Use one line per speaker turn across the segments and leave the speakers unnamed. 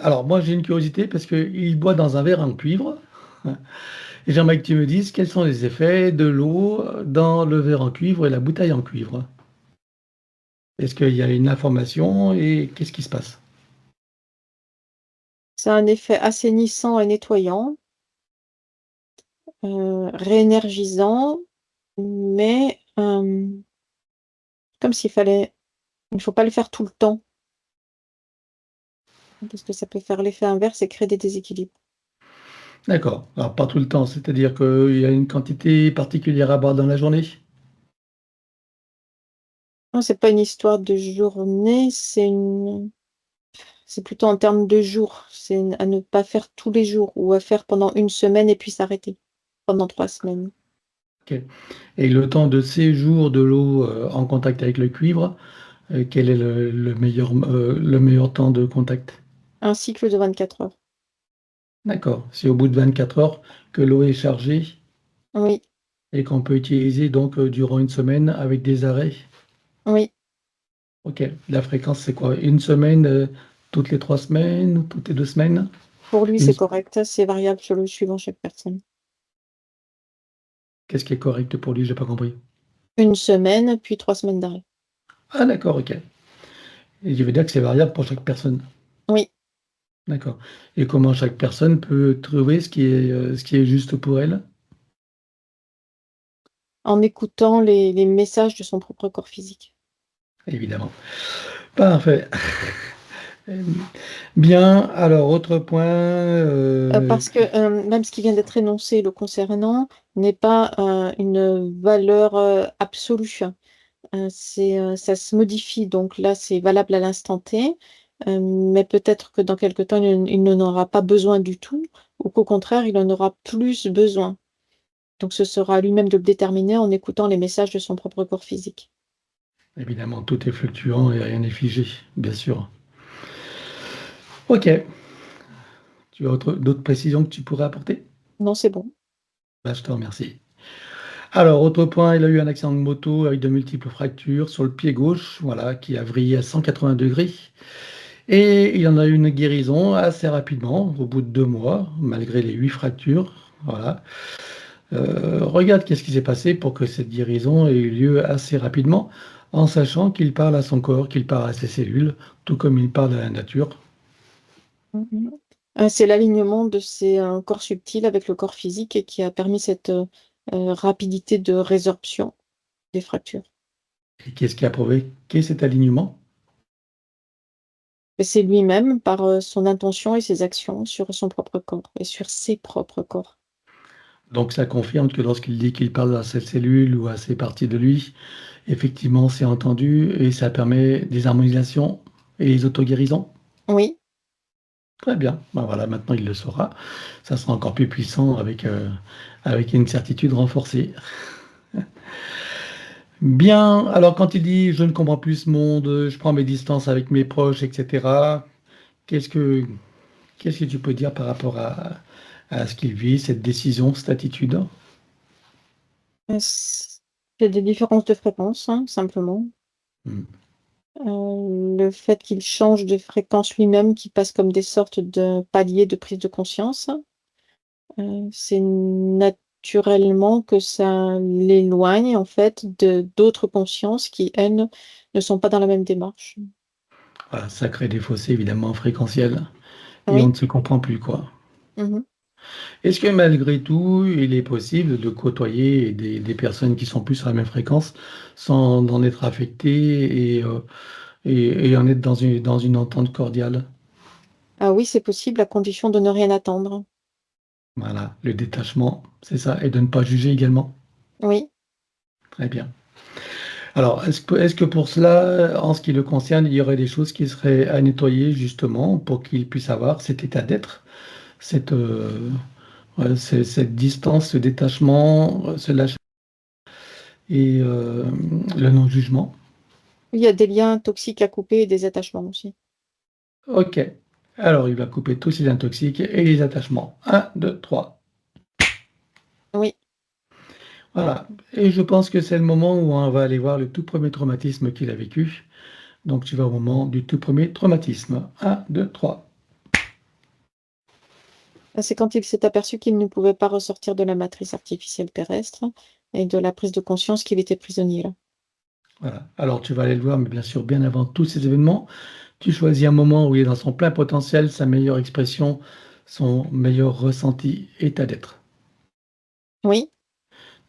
Alors moi j'ai une curiosité parce qu'il boit dans un verre en cuivre. Et j'aimerais que tu me dises quels sont les effets de l'eau dans le verre en cuivre et la bouteille en cuivre. Est-ce qu'il y a une information et qu'est-ce qui se passe?
Ça a un effet assainissant et nettoyant, réénergisant, mais comme s'il fallait il ne faut pas le faire tout le temps, parce que ça peut faire l'effet inverse et créer des déséquilibres.
D'accord. Alors pas tout le temps, c'est-à-dire qu'il y a une quantité particulière à boire dans la journée?
Non, c'est pas une histoire de journée, c'est plutôt en termes de jours. C'est à ne pas faire tous les jours ou à faire pendant une semaine et puis s'arrêter pendant 3 semaines.
Ok. Et le temps de séjour de l'eau en contact avec le cuivre, quel est le meilleur temps de contact?
Un cycle de 24 heures.
D'accord. C'est au bout de 24 heures que l'eau est chargée
Oui,
et qu'on peut utiliser donc durant une semaine avec des arrêts.
oui.
Ok. La fréquence, c'est quoi? Une semaine, toutes les 3 semaines, toutes les 2 semaines?
Pour lui,
Une-
c'est correct. C'est variable suivant chaque personne.
Qu'est-ce qui est correct pour lui? J'ai pas compris.
Une semaine, puis 3 semaines d'arrêt.
Ah d'accord, ok. Et je veux dire que c'est variable pour chaque personne.
Oui,
D'accord. Et comment chaque personne peut trouver ce qui est juste pour elle?
en écoutant les messages de son propre corps physique.
Évidemment. Parfait. Euh, Bien. Alors, autre point.
Parce que, même ce qui vient d'être énoncé le concernant n'est pas, une valeur, absolue. Ça se modifie, donc là, c'est valable à l'instant T, mais peut-être que dans quelque temps, il n'en aura pas besoin du tout ou qu'au contraire, il en aura plus besoin. Donc ce sera à lui-même de le déterminer en écoutant les messages de son propre corps physique.
Évidemment, tout est fluctuant et rien n'est figé, bien sûr. Ok. Tu as d'autres précisions que tu pourrais apporter?
Non, c'est bon.
Bah, je te remercie. Alors, autre point, il a eu un accident de moto avec de multiples fractures sur le pied gauche, voilà, qui a vrillé à 180 degrés. Et il en a eu une guérison assez rapidement, au bout de 2 mois, malgré les 8 fractures. Voilà. Regarde qu'est-ce qui s'est passé pour que cette guérison ait eu lieu assez rapidement, en sachant qu'il parle à son corps, qu'il parle à ses cellules, tout comme il parle à la nature.
Mmh. C'est l'alignement de ces, corps subtils avec le corps physique et qui a permis cette, rapidité de résorption des fractures.
Et qu'est-ce qui a provoqué cet alignement?
Et c'est lui-même par, son intention et ses actions sur son propre corps et sur ses propres corps.
Donc ça confirme que lorsqu'il dit qu'il parle à ses cellules ou à ses parties de lui, effectivement, c'est entendu et ça permet des harmonisations et les autoguérisons.
Oui,
Très bien. Ben voilà, maintenant il le saura. Ça sera encore plus puissant avec une certitude renforcée. Bien, alors quand il dit je ne comprends plus ce monde, je prends mes distances avec mes proches, etc., qu'est-ce que qu'est-ce que tu peux dire par rapport à ce qu'il vit, cette décision, cette attitude?
c'est des différences de fréquence, hein, simplement.
Hmm.
Le fait qu'il change de fréquence lui-même, qu'il passe comme des sortes de paliers de prise de conscience, c'est naturellement que ça l'éloigne, en fait, de d'autres consciences qui, elles, ne sont pas dans la même démarche.
Voilà, ça crée des fossés évidemment fréquentiels et on
Oui.
ne se comprend plus quoi.
Mmh.
Est-ce que malgré tout, il est possible de côtoyer des personnes qui sont plus sur la même fréquence sans en être affecté et en être dans une entente cordiale?
Ah oui, c'est possible à condition de ne rien attendre.
Voilà, le détachement, c'est ça, et de ne pas juger également.
Oui.
Très bien. Alors, est-ce que pour cela, en ce qui le concerne, il y aurait des choses qui seraient à nettoyer justement pour qu'il puisse avoir cet état d'être, cette, ouais, cette distance, ce détachement, ce lâcher et le non-jugement?
Il y a des liens toxiques à couper et des attachements aussi.
Ok. Alors, il va couper tous les liens toxiques et les attachements. Un, 2, 3.
Oui.
Voilà. Et je pense que c'est le moment où on va aller voir le tout premier traumatisme qu'il a vécu. Donc, tu vas au moment du tout premier traumatisme. Un, 2, 3.
C'est quand il s'est aperçu qu'il ne pouvait pas ressortir de la matrice artificielle terrestre et de la prise de conscience qu'il était prisonnier là.
Voilà. Alors tu vas aller le voir, mais bien sûr, bien avant tous ces événements, tu choisis un moment où il est dans son plein potentiel, sa meilleure expression, son meilleur ressenti, état d'être.
Oui,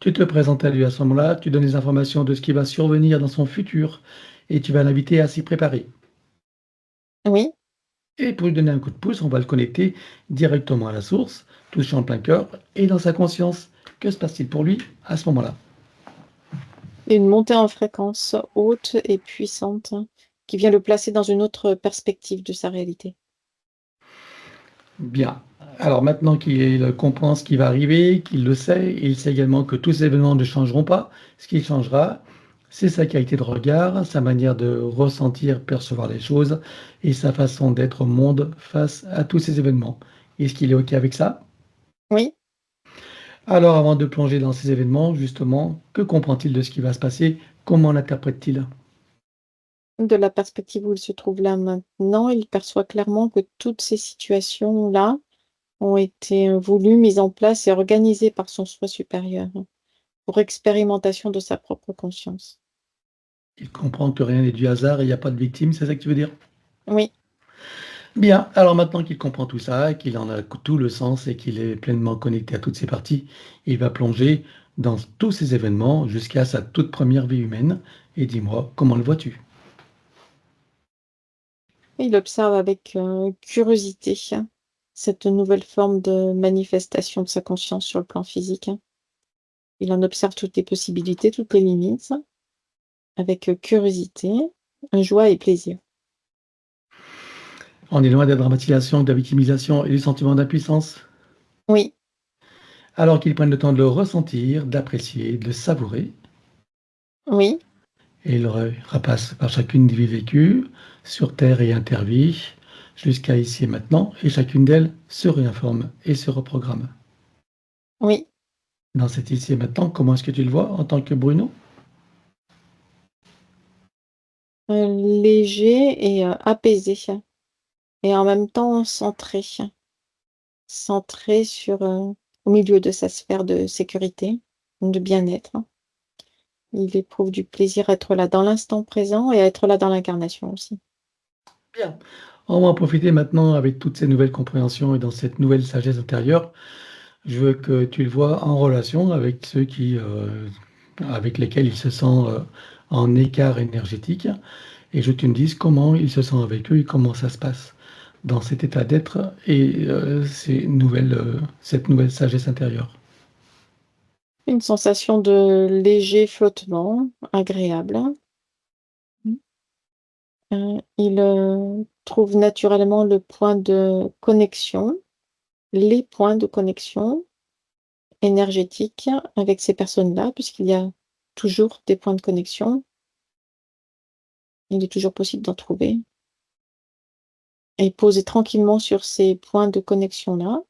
Tu te présentes à lui à ce moment-là, tu donnes des informations de ce qui va survenir dans son futur et tu vas l'inviter à s'y préparer.
oui.
Et pour lui donner un coup de pouce, on va le connecter directement à la source, touchant en plein cœur et dans sa conscience. Que se passe-t-il pour lui à ce moment-là?
Une montée en fréquence haute et puissante qui vient le placer dans une autre perspective de sa réalité.
Bien. Alors maintenant qu'il comprend ce qui va arriver, qu'il le sait, et il sait également que tous ces événements ne changeront pas, ce qui changera, c'est sa qualité de regard, sa manière de ressentir, percevoir les choses et sa façon d'être au monde face à tous ces événements. Est-ce qu'il est OK avec ça?
Oui,
Alors avant de plonger dans ces événements, justement, que comprend-il de ce qui va se passer? Comment l'interprète-t-il?
de la perspective où il se trouve là maintenant, il perçoit clairement que toutes ces situations-là ont été voulues, mises en place et organisées par son soi supérieur pour expérimentation de sa propre conscience.
Il comprend que rien n'est du hasard et il n'y a pas de victime, c'est ça que tu veux dire?
Oui,
Bien, alors maintenant qu'il comprend tout ça, qu'il en a tout le sens et qu'il est pleinement connecté à toutes ces parties, il va plonger dans tous ces événements jusqu'à sa toute première vie humaine. Et dis-moi, comment le vois-tu?
il observe avec curiosité cette nouvelle forme de manifestation de sa conscience sur le plan physique. Il en observe toutes les possibilités, toutes les limites, avec curiosité, joie et plaisir.
On est loin de la dramatisation, de la victimisation et du sentiment d'impuissance.
Oui,
Alors qu'il prenne le temps de le ressentir, d'apprécier, de le savourer,
oui,
et il repasse par chacune des vies vécues, sur Terre et intervie, jusqu'à ici et maintenant, et chacune d'elles se réinforme et se reprogramme.
oui.
Dans cet ici et maintenant, comment est-ce que tu le vois en tant que Bruno?
Léger et apaisé et en même temps centré. Centré sur, au milieu de sa sphère de sécurité, de bien-être. Il éprouve du plaisir à être là dans l'instant présent et à être là dans l'incarnation aussi.
Bien. On va en profiter maintenant avec toutes ces nouvelles compréhensions et dans cette nouvelle sagesse intérieure. Je veux que tu le vois en relation avec ceux avec lesquels il se sent en écart énergétique et je veux que tu me dises comment il se sent avec eux et comment ça se passe dans cet état d'être et cette nouvelle sagesse intérieure.
Une sensation de léger flottement, agréable. Mmh. Il, trouve naturellement le point de connexion, les points de connexion énergétiques avec ces personnes-là, puisqu'il y a toujours des points de connexion. Il est toujours possible d'en trouver et poser tranquillement sur ces points de connexion-là.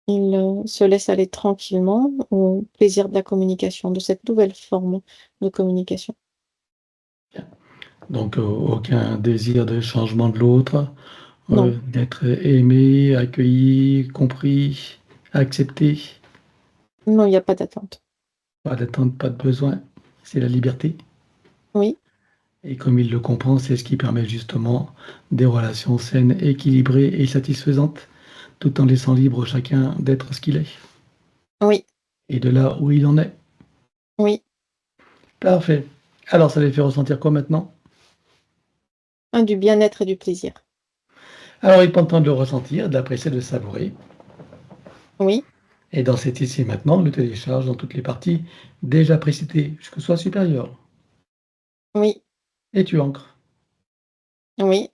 Il, se laisse aller tranquillement au plaisir de la communication, de cette nouvelle forme de communication.
Donc aucun désir de changement de l'autre,
Non,
d'être aimé, accueilli, compris, accepté.
non, il y a pas d'attente.
Pas d'attente, pas de besoin, c'est la liberté.
Oui,
Et comme il le comprend, c'est ce qui permet justement des relations saines, équilibrées et satisfaisantes, tout en laissant libre chacun d'être ce qu'il est
oui,
et de là où il en est.
oui.
Parfait. Alors ça les fait ressentir quoi maintenant?
Du bien-être et du plaisir.
Alors il prend le temps de le ressentir, de l'apprécier, de le savourer.
Oui,
Et dans cet ici et maintenant, le télécharge dans toutes les parties déjà précitées jusqu'au soi supérieur.
oui,
Et tu ancres.
oui.